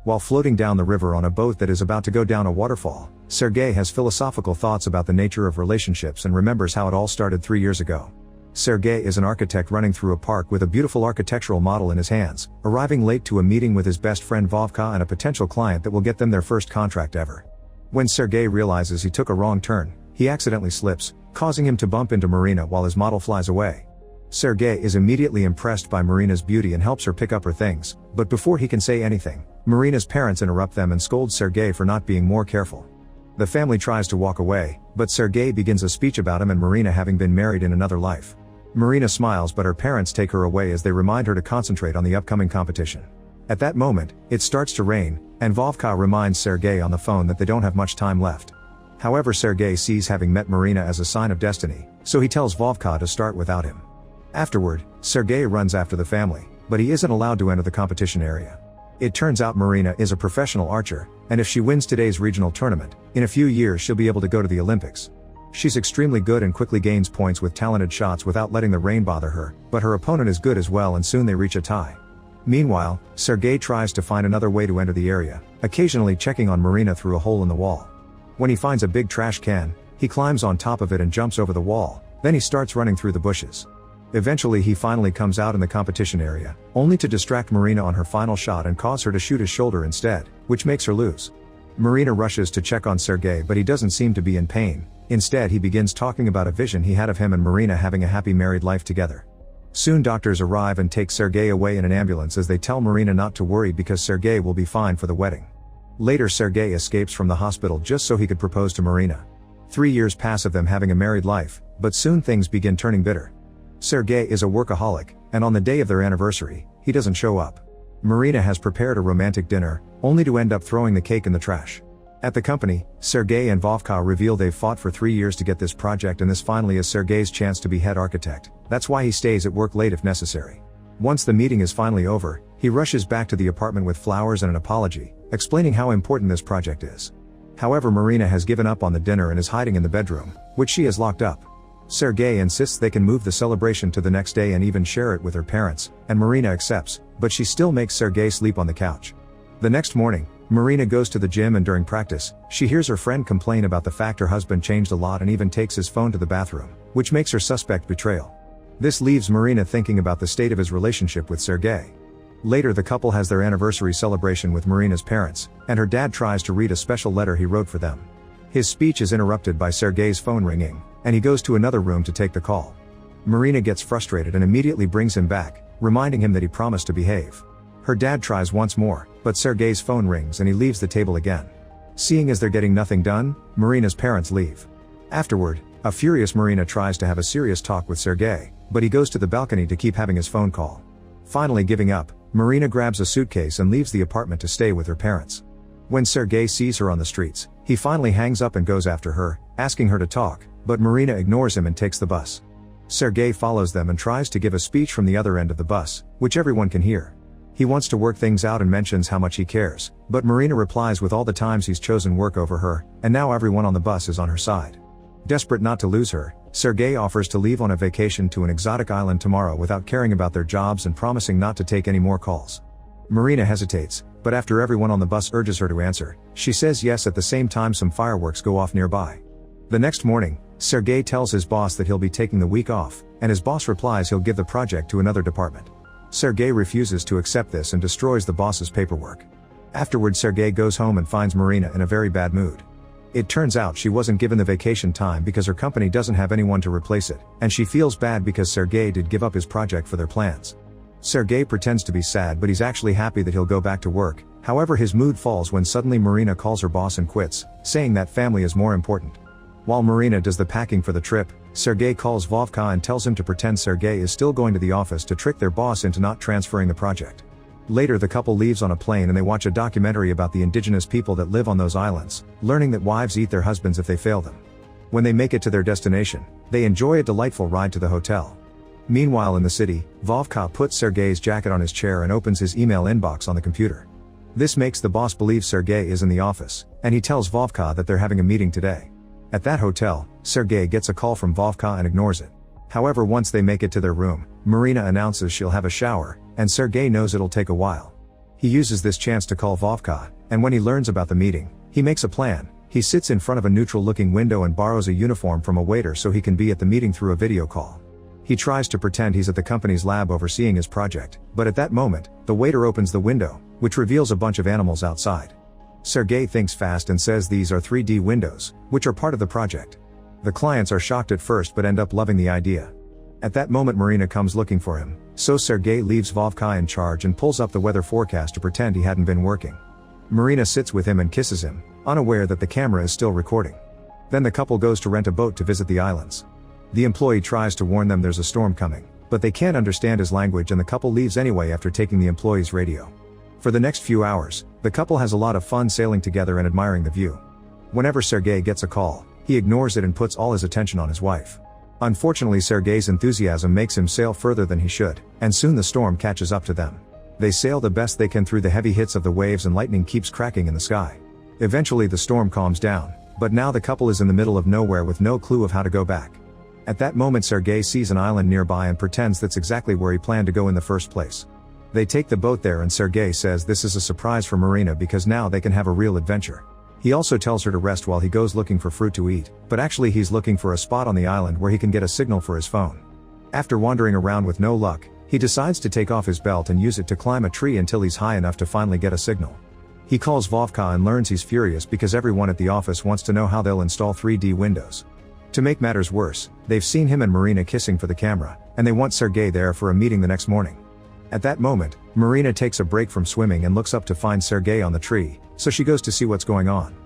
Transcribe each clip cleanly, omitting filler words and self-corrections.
While floating down the river on a boat that is about to go down a waterfall, Sergei has philosophical thoughts about the nature of relationships and remembers how it all started 3 years ago. Sergei is an architect running through a park with a beautiful architectural model in his hands, arriving late to a meeting with his best friend Vovka and a potential client that will get them their first contract ever. When Sergei realizes he took a wrong turn, he accidentally slips, causing him to bump into Marina while his model flies away. Sergei is immediately impressed by Marina's beauty and helps her pick up her things, but before he can say anything, Marina's parents interrupt them and scold Sergei for not being more careful. The family tries to walk away, but Sergei begins a speech about him and Marina having been married in another life. Marina smiles, but her parents take her away as they remind her to concentrate on the upcoming competition. At that moment, it starts to rain, and Vovka reminds Sergei on the phone that they don't have much time left. However, Sergei sees having met Marina as a sign of destiny, so he tells Vovka to start without him. Afterward, Sergei runs after the family, but he isn't allowed to enter the competition area. It turns out Marina is a professional archer, and if she wins today's regional tournament, in a few years she'll be able to go to the Olympics. She's extremely good and quickly gains points with talented shots without letting the rain bother her, but her opponent is good as well and soon they reach a tie. Meanwhile, Sergei tries to find another way to enter the area, occasionally checking on Marina through a hole in the wall. When he finds a big trash can, he climbs on top of it and jumps over the wall, then he starts running through the bushes. Eventually he finally comes out in the competition area, only to distract Marina on her final shot and cause her to shoot his shoulder instead, which makes her lose. Marina rushes to check on Sergei, but he doesn't seem to be in pain. Instead, he begins talking about a vision he had of him and Marina having a happy married life together. Soon doctors arrive and take Sergei away in an ambulance as they tell Marina not to worry because Sergei will be fine for the wedding. Later, Sergei escapes from the hospital just so he could propose to Marina. 3 years pass of them having a married life, but soon things begin turning bitter. Sergei is a workaholic, and on the day of their anniversary, he doesn't show up. Marina has prepared a romantic dinner, only to end up throwing the cake in the trash. At the company, Sergei and Vovka reveal they've fought for 3 years to get this project, and this finally is Sergei's chance to be head architect. That's why he stays at work late if necessary. Once the meeting is finally over, he rushes back to the apartment with flowers and an apology, explaining how important this project is. However, Marina has given up on the dinner and is hiding in the bedroom, which she has locked up. Sergei insists they can move the celebration to the next day and even share it with her parents, and Marina accepts, but she still makes Sergei sleep on the couch. The next morning, Marina goes to the gym, and during practice, she hears her friend complain about the fact her husband changed a lot and even takes his phone to the bathroom, which makes her suspect betrayal. This leaves Marina thinking about the state of his relationship with Sergei. Later, the couple has their anniversary celebration with Marina's parents, and her dad tries to read a special letter he wrote for them. His speech is interrupted by Sergei's phone ringing, and he goes to another room to take the call. Marina gets frustrated and immediately brings him back, reminding him that he promised to behave. Her dad tries once more, but Sergei's phone rings and he leaves the table again. Seeing as they're getting nothing done, Marina's parents leave. Afterward, a furious Marina tries to have a serious talk with Sergei, but he goes to the balcony to keep having his phone call. Finally giving up, Marina grabs a suitcase and leaves the apartment to stay with her parents. When Sergei sees her on the streets, he finally hangs up and goes after her, asking her to talk, but Marina ignores him and takes the bus. Sergei follows them and tries to give a speech from the other end of the bus, which everyone can hear. He wants to work things out and mentions how much he cares, but Marina replies with all the times he's chosen work over her, and now everyone on the bus is on her side. Desperate not to lose her, Sergei offers to leave on a vacation to an exotic island tomorrow without caring about their jobs and promising not to take any more calls. Marina hesitates, but after everyone on the bus urges her to answer, she says yes. At the same time, some fireworks go off nearby. The next morning, Sergei tells his boss that he'll be taking the week off, and his boss replies he'll give the project to another department. Sergei refuses to accept this and destroys the boss's paperwork. Afterward, Sergei goes home and finds Marina in a very bad mood. It turns out she wasn't given the vacation time because her company doesn't have anyone to replace it, and she feels bad because Sergei did give up his project for their plans. Sergei pretends to be sad, but he's actually happy that he'll go back to work. However, his mood falls when suddenly Marina calls her boss and quits, saying that family is more important. While Marina does the packing for the trip, Sergei calls Vovka and tells him to pretend Sergei is still going to the office to trick their boss into not transferring the project. Later, the couple leaves on a plane and they watch a documentary about the indigenous people that live on those islands, learning that wives eat their husbands if they fail them. When they make it to their destination, they enjoy a delightful ride to the hotel. Meanwhile, in the city, Vovka puts Sergei's jacket on his chair and opens his email inbox on the computer. This makes the boss believe Sergei is in the office, and he tells Vovka that they're having a meeting today. At that hotel, Sergei gets a call from Vovka and ignores it. However, once they make it to their room, Marina announces she'll have a shower, and Sergei knows it'll take a while. He uses this chance to call Vovka, and when he learns about the meeting, he makes a plan. He sits in front of a neutral-looking window and borrows a uniform from a waiter so he can be at the meeting through a video call. He tries to pretend he's at the company's lab overseeing his project, but at that moment, the waiter opens the window, which reveals a bunch of animals outside. Sergei thinks fast and says these are 3D windows, which are part of the project. The clients are shocked at first but end up loving the idea. At that moment Marina comes looking for him, so Sergei leaves Vovka in charge and pulls up the weather forecast to pretend he hadn't been working. Marina sits with him and kisses him, unaware that the camera is still recording. Then the couple goes to rent a boat to visit the islands. The employee tries to warn them there's a storm coming, but they can't understand his language and the couple leaves anyway after taking the employee's radio. For the next few hours, the couple has a lot of fun sailing together and admiring the view. Whenever Sergei gets a call, he ignores it and puts all his attention on his wife. Unfortunately, Sergei's enthusiasm makes him sail further than he should, and soon the storm catches up to them. They sail the best they can through the heavy hits of the waves and lightning keeps cracking in the sky. Eventually the storm calms down, but now the couple is in the middle of nowhere with no clue of how to go back. At that moment Sergei sees an island nearby and pretends that's exactly where he planned to go in the first place. They take the boat there and Sergei says this is a surprise for Marina because now they can have a real adventure. He also tells her to rest while he goes looking for fruit to eat, but actually he's looking for a spot on the island where he can get a signal for his phone. After wandering around with no luck, he decides to take off his belt and use it to climb a tree until he's high enough to finally get a signal. He calls Vovka and learns he's furious because everyone at the office wants to know how they'll install 3D windows. To make matters worse, they've seen him and Marina kissing for the camera, and they want Sergei there for a meeting the next morning. At that moment, Marina takes a break from swimming and looks up to find Sergei on the tree, so she goes to see what's going on.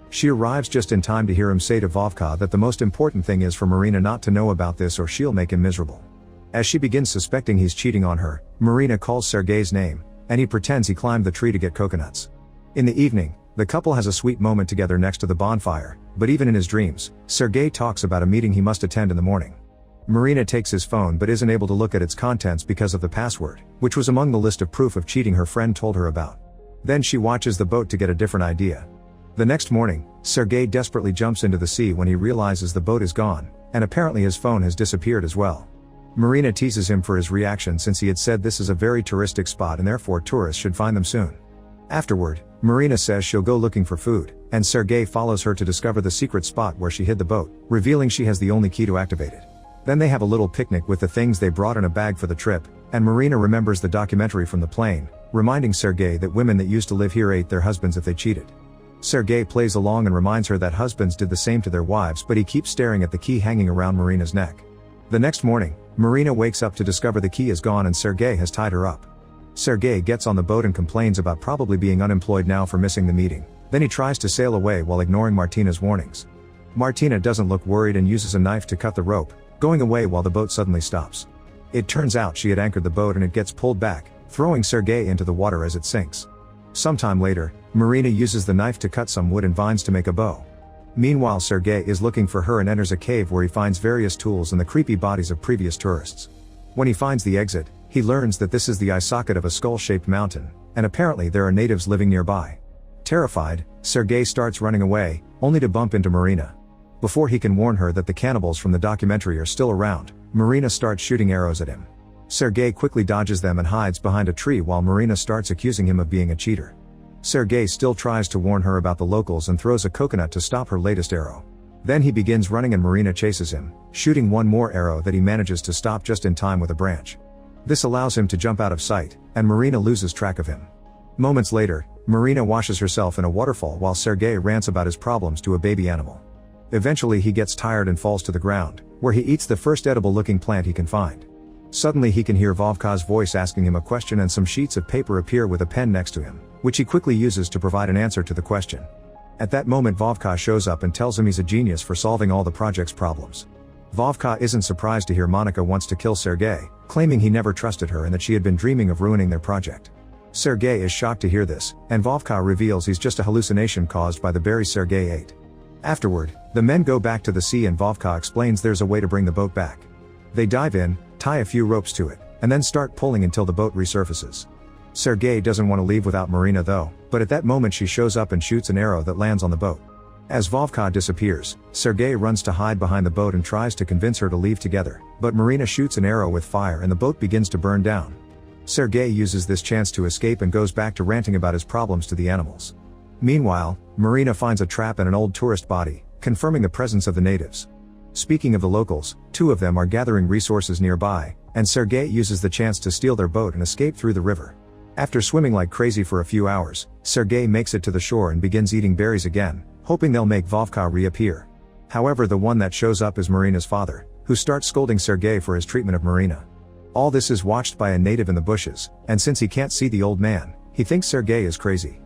She arrives just in time to hear him say to Vovka that the most important thing is for Marina not to know about this or she'll make him miserable. As she begins suspecting he's cheating on her, Marina calls Sergei's name, and he pretends he climbed the tree to get coconuts. In the evening, the couple has a sweet moment together next to the bonfire, but even in his dreams, Sergei talks about a meeting he must attend in the morning. Marina takes his phone but isn't able to look at its contents because of the password, which was among the list of proof of cheating her friend told her about. Then she watches the boat to get a different idea. The next morning, Sergei desperately jumps into the sea when he realizes the boat is gone, and apparently his phone has disappeared as well. Marina teases him for his reaction since he had said this is a very touristic spot and therefore tourists should find them soon. Afterward, Marina says she'll go looking for food, and Sergei follows her to discover the secret spot where she hid the boat, revealing she has the only key to activate it. Then they have a little picnic with the things they brought in a bag for the trip, and Marina remembers the documentary from the plane, reminding Sergei that women that used to live here ate their husbands if they cheated. Sergei plays along and reminds her that husbands did the same to their wives, but he keeps staring at the key hanging around Marina's neck. The next morning, Marina wakes up to discover the key is gone and Sergei has tied her up. Sergei gets on the boat and complains about probably being unemployed now for missing the meeting. Then he tries to sail away while ignoring Martina's warnings. Martina doesn't look worried and uses a knife to cut the rope, going away while the boat suddenly stops. It turns out she had anchored the boat and it gets pulled back, throwing Sergei into the water as it sinks. Sometime later, Marina uses the knife to cut some wood and vines to make a bow. Meanwhile, Sergei is looking for her and enters a cave where he finds various tools and the creepy bodies of previous tourists. When he finds the exit, he learns that this is the eye socket of a skull-shaped mountain, and apparently there are natives living nearby. Terrified, Sergei starts running away, only to bump into Marina. Before he can warn her that the cannibals from the documentary are still around, Marina starts shooting arrows at him. Sergei quickly dodges them and hides behind a tree while Marina starts accusing him of being a cheater. Sergei still tries to warn her about the locals and throws a coconut to stop her latest arrow. Then he begins running and Marina chases him, shooting one more arrow that he manages to stop just in time with a branch. This allows him to jump out of sight, and Marina loses track of him. Moments later, Marina washes herself in a waterfall while Sergei rants about his problems to a baby animal. Eventually he gets tired and falls to the ground, where he eats the first edible-looking plant he can find. Suddenly he can hear Vovka's voice asking him a question and some sheets of paper appear with a pen next to him, which he quickly uses to provide an answer to the question. At that moment Vovka shows up and tells him he's a genius for solving all the project's problems. Vovka isn't surprised to hear Monica wants to kill Sergei, claiming he never trusted her and that she had been dreaming of ruining their project. Sergei is shocked to hear this, and Vovka reveals he's just a hallucination caused by the berries Sergei ate. Afterward, the men go back to the sea and Vovka explains there's a way to bring the boat back. They dive in, tie a few ropes to it, and then start pulling until the boat resurfaces. Sergei doesn't want to leave without Marina though, but at that moment she shows up and shoots an arrow that lands on the boat. As Vovka disappears, Sergei runs to hide behind the boat and tries to convince her to leave together, but Marina shoots an arrow with fire and the boat begins to burn down. Sergei uses this chance to escape and goes back to ranting about his problems to the animals. Meanwhile, Marina finds a trap in an old tourist body, confirming the presence of the natives. Speaking of the locals, two of them are gathering resources nearby, and Sergei uses the chance to steal their boat and escape through the river. After swimming like crazy for a few hours, Sergei makes it to the shore and begins eating berries again, hoping they'll make Vovka reappear. However, the one that shows up is Marina's father, who starts scolding Sergei for his treatment of Marina. All this is watched by a native in the bushes, and since he can't see the old man, he thinks Sergei is crazy.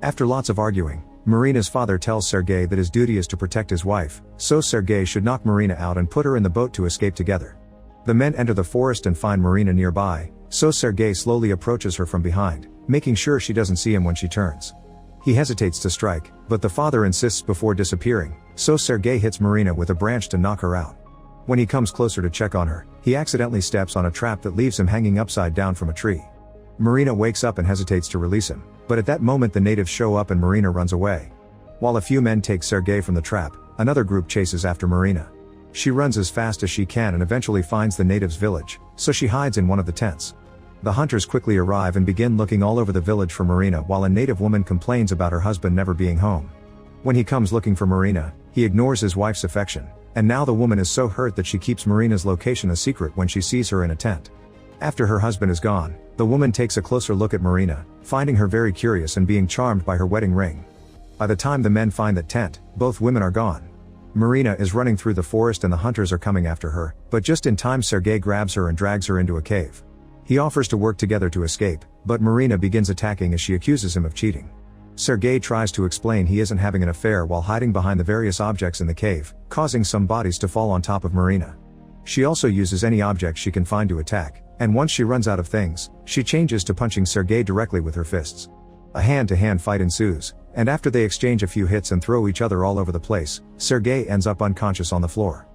After lots of arguing, Marina's father tells Sergei that his duty is to protect his wife, so Sergei should knock Marina out and put her in the boat to escape together. The men enter the forest and find Marina nearby, so Sergei slowly approaches her from behind, making sure she doesn't see him when she turns. He hesitates to strike, but the father insists before disappearing, so Sergei hits Marina with a branch to knock her out. When he comes closer to check on her, he accidentally steps on a trap that leaves him hanging upside down from a tree. Marina wakes up and hesitates to release him, but at that moment the natives show up and Marina runs away. While a few men take Sergei from the trap, another group chases after Marina. She runs as fast as she can and eventually finds the natives' village, so she hides in one of the tents. The hunters quickly arrive and begin looking all over the village for Marina while a native woman complains about her husband never being home. When he comes looking for Marina, he ignores his wife's affection, and now the woman is so hurt that she keeps Marina's location a secret when she sees her in a tent. After her husband is gone, the woman takes a closer look at Marina, finding her very curious and being charmed by her wedding ring. By the time the men find that tent, both women are gone. Marina is running through the forest and the hunters are coming after her, but just in time Sergei grabs her and drags her into a cave. He offers to work together to escape, but Marina begins attacking as she accuses him of cheating. Sergei tries to explain he isn't having an affair while hiding behind the various objects in the cave, causing some bodies to fall on top of Marina. She also uses any object she can find to attack, and once she runs out of things, she changes to punching Sergei directly with her fists. A hand-to-hand fight ensues, and after they exchange a few hits and throw each other all over the place, Sergei ends up unconscious on the floor.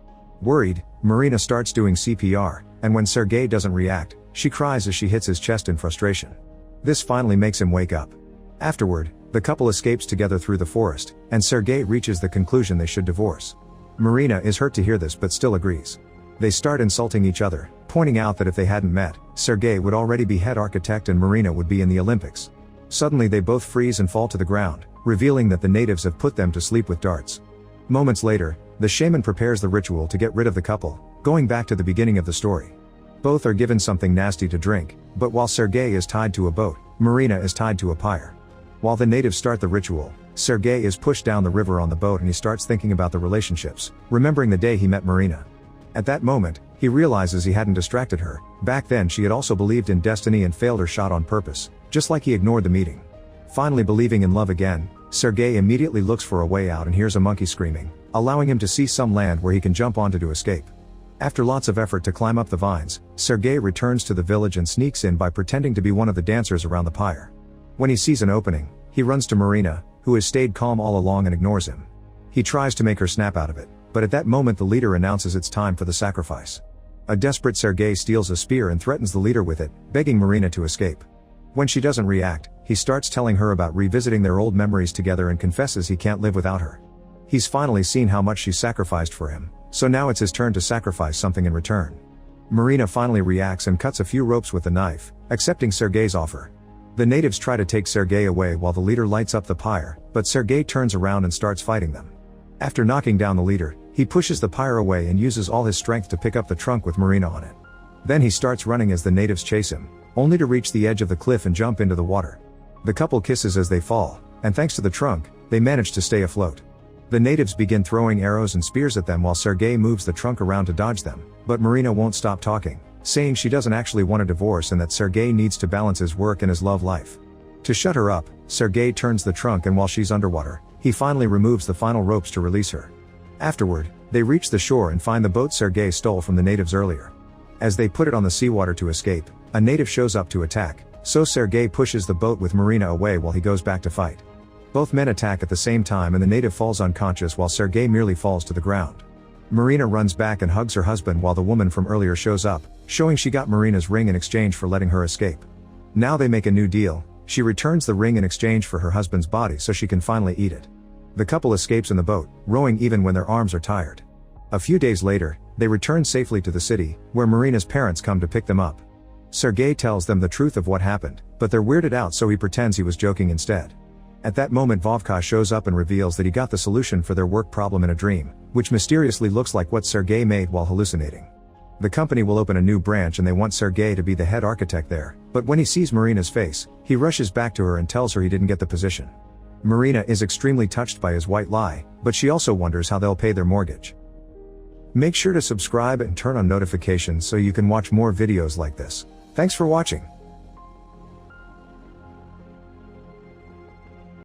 Worried, Marina starts doing CPR, and when Sergei doesn't react, she cries as she hits his chest in frustration. This finally makes him wake up. Afterward, the couple escapes together through the forest, and Sergei reaches the conclusion they should divorce. Marina is hurt to hear this but still agrees. They start insulting each other, pointing out that if they hadn't met, Sergei would already be head architect and Marina would be in the Olympics. Suddenly they both freeze and fall to the ground, revealing that the natives have put them to sleep with darts. Moments later, the shaman prepares the ritual to get rid of the couple, going back to the beginning of the story. Both are given something nasty to drink, but while Sergei is tied to a boat, Marina is tied to a pyre. While the natives start the ritual, Sergei is pushed down the river on the boat and he starts thinking about the relationships, remembering the day he met Marina. At that moment, he realizes he hadn't distracted her. Back then she had also believed in destiny and failed her shot on purpose, just like he ignored the meeting. Finally believing in love again, Sergei immediately looks for a way out and hears a monkey screaming, allowing him to see some land where he can jump onto to escape. After lots of effort to climb up the vines, Sergei returns to the village and sneaks in by pretending to be one of the dancers around the pyre. When he sees an opening, he runs to Marina, who has stayed calm all along and ignores him. He tries to make her snap out of it, but at that moment the leader announces it's time for the sacrifice. A desperate Sergei steals a spear and threatens the leader with it, begging Marina to escape. When she doesn't react, he starts telling her about revisiting their old memories together and confesses he can't live without her. He's finally seen how much she sacrificed for him, so now it's his turn to sacrifice something in return. Marina finally reacts and cuts a few ropes with the knife, accepting Sergei's offer. The natives try to take Sergei away while the leader lights up the pyre, but Sergei turns around and starts fighting them. After knocking down the leader, he pushes the pyre away and uses all his strength to pick up the trunk with Marina on it. Then he starts running as the natives chase him, only to reach the edge of the cliff and jump into the water. The couple kisses as they fall, and thanks to the trunk, they manage to stay afloat. The natives begin throwing arrows and spears at them while Sergei moves the trunk around to dodge them, but Marina won't stop talking, saying she doesn't actually want a divorce and that Sergei needs to balance his work and his love life. To shut her up, Sergei turns the trunk and while she's underwater, he finally removes the final ropes to release her. Afterward, they reach the shore and find the boat Sergei stole from the natives earlier. As they put it on the seawater to escape, a native shows up to attack, so Sergei pushes the boat with Marina away while he goes back to fight. Both men attack at the same time and the native falls unconscious while Sergei merely falls to the ground. Marina runs back and hugs her husband while the woman from earlier shows up, showing she got Marina's ring in exchange for letting her escape. Now they make a new deal, she returns the ring in exchange for her husband's body so she can finally eat it. The couple escapes in the boat, rowing even when their arms are tired. A few days later, they return safely to the city, where Marina's parents come to pick them up. Sergei tells them the truth of what happened, but they're weirded out, so he pretends he was joking instead. At that moment Vovka shows up and reveals that he got the solution for their work problem in a dream, which mysteriously looks like what Sergei made while hallucinating. The company will open a new branch and they want Sergei to be the head architect there, but when he sees Marina's face, he rushes back to her and tells her he didn't get the position. Marina is extremely touched by his white lie, but she also wonders how they'll pay their mortgage. Make sure to subscribe and turn on notifications so you can watch more videos like this. Thanks for watching.